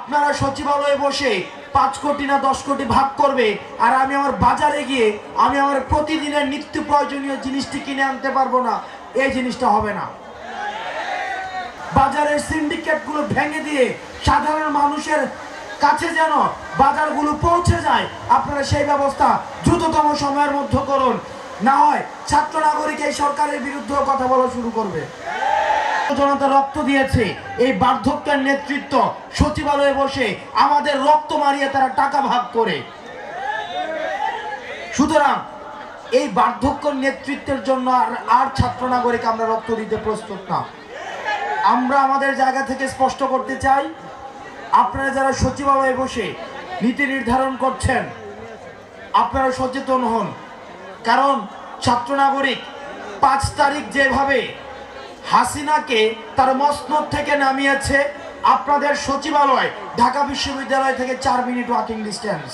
আপনারা সচিবালয়ে বসে 5 কোটি না 10 কোটি ভাগ করবে, আর আমি আমার বাজারে গিয়ে আমি আমার প্রতিদিনের নিত্য প্রয়োজনীয় জিনিসটি কিনে আনতে পারবো না, এই জিনিসটা হবে না। বাজারের সিন্ডিকেটগুলো ভেঙে দিয়ে সাধারণ মানুষের কাছে যেন বাজারগুলো পৌঁছে যায়, আপনারা সেই ব্যবস্থা দ্রুততম সময়ের মধ্যে করুন। না হয় ছাত্র নাগরিক এই সরকারের বিরুদ্ধে কথা বলা শুরু করবে। জনতা রক্ত দিয়েছে, এই বার্ধক্যের নেতৃত্ব সচিবালয়ে বসে আমাদের রক্ত মারিয়ে তারা টাকা ভাগ করে। সুতরাং এই বার্ধক্য নেতৃত্বের জন্য আর ছাত্র নাগরিক আমরা রক্ত দিতে প্রস্তুত না। আমরা আমাদের জায়গা থেকে স্পষ্ট করতে চাই, আপনারা যারা সচিবালয়ে বসে নীতি নির্ধারণ করছেন আপনারা সচেতন হন। কারণ ছাত্র নাগরিক 5 তারিখ যেভাবে হাসিনাকে তার মসনদ থেকে নামিয়েছে, আপনাদের সচিবালয় ঢাকা বিশ্ববিদ্যালয় থেকে 4 মিনিট ওয়াকিং ডিস্টেন্স।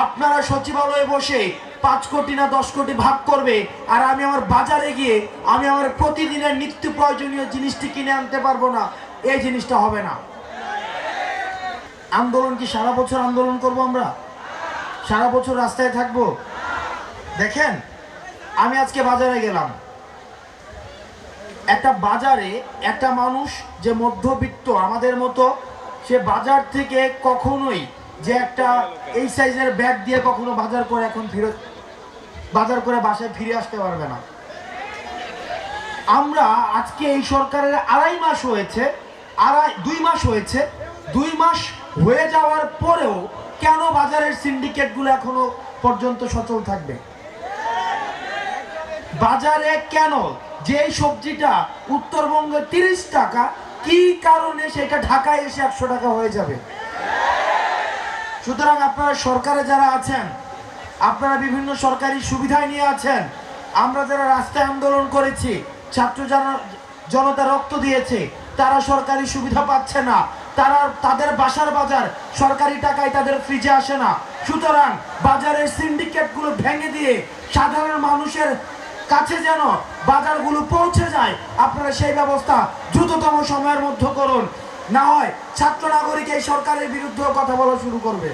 আপনারা সচিবালয়ে বসে 5 কোটি না 10 কোটি ভাগ করবে, আর আমি আমার বাজারে গিয়ে আমি আমার প্রতিদিনের নিত্য প্রয়োজনীয় জিনিসটি কিনে আনতে পারবো না, এই জিনিসটা হবে না। আন্দোলন কি সারা বছর আন্দোলন করব? আমরা সারা বছর রাস্তায় থাকবো? দেখেন, আমি আজকে বাজারে গেলাম, একটা বাজারে একটা মানুষ যে মধ্যবিত্ত আমাদের মতো, সে বাজার থেকে কখনোই যে একটা এই সাইজের ব্যাগ দিয়ে কখনো বাজার করে এখন বাজার করে বাসায় ফিরে আসতে পারবে না। আমরা আজকে এই সরকারের 2.5 মাস হয়েছে, 2 মাস হয়েছে, 2 মাস হয়ে যাওয়ার পরেও কেন বাজারের সিন্ডিকেটগুলো এখনো পর্যন্ত সচল থাকবে? বাজারে কেন যে সবজিটা উত্তরবঙ্গে 30 টাকা, কি কারণে সেটা ঢাকায় এসে 100 টাকা হয়ে যাবে? সুতরাং আপনারা সরকারে যারা আছেন, আপনারা বিভিন্ন সরকারি সুবিধায় নিয়ে আছেন, আমরা যারা রাস্তায় আন্দোলন করেছি, ছাত্র জনতা রক্ত দিয়েছে, তারা সরকারি সুবিধা পাচ্ছে না, তাদের বাসার বাজার সরকারি টাকায় তাদের ফ্রিজে আসে না। সুতরাং বাজারের সিন্ডিকেটগুলো ভেঙে দিয়ে সাধারণ মানুষের কাছে যেন বাজারগুলো পৌঁছে যায়, আপনারা সেই ব্যবস্থা দ্রুততম সময়ের মধ্যে করুন। না হয় ছাত্র নাগরিক এই সরকারের বিরুদ্ধে কথা বলা শুরু করবে।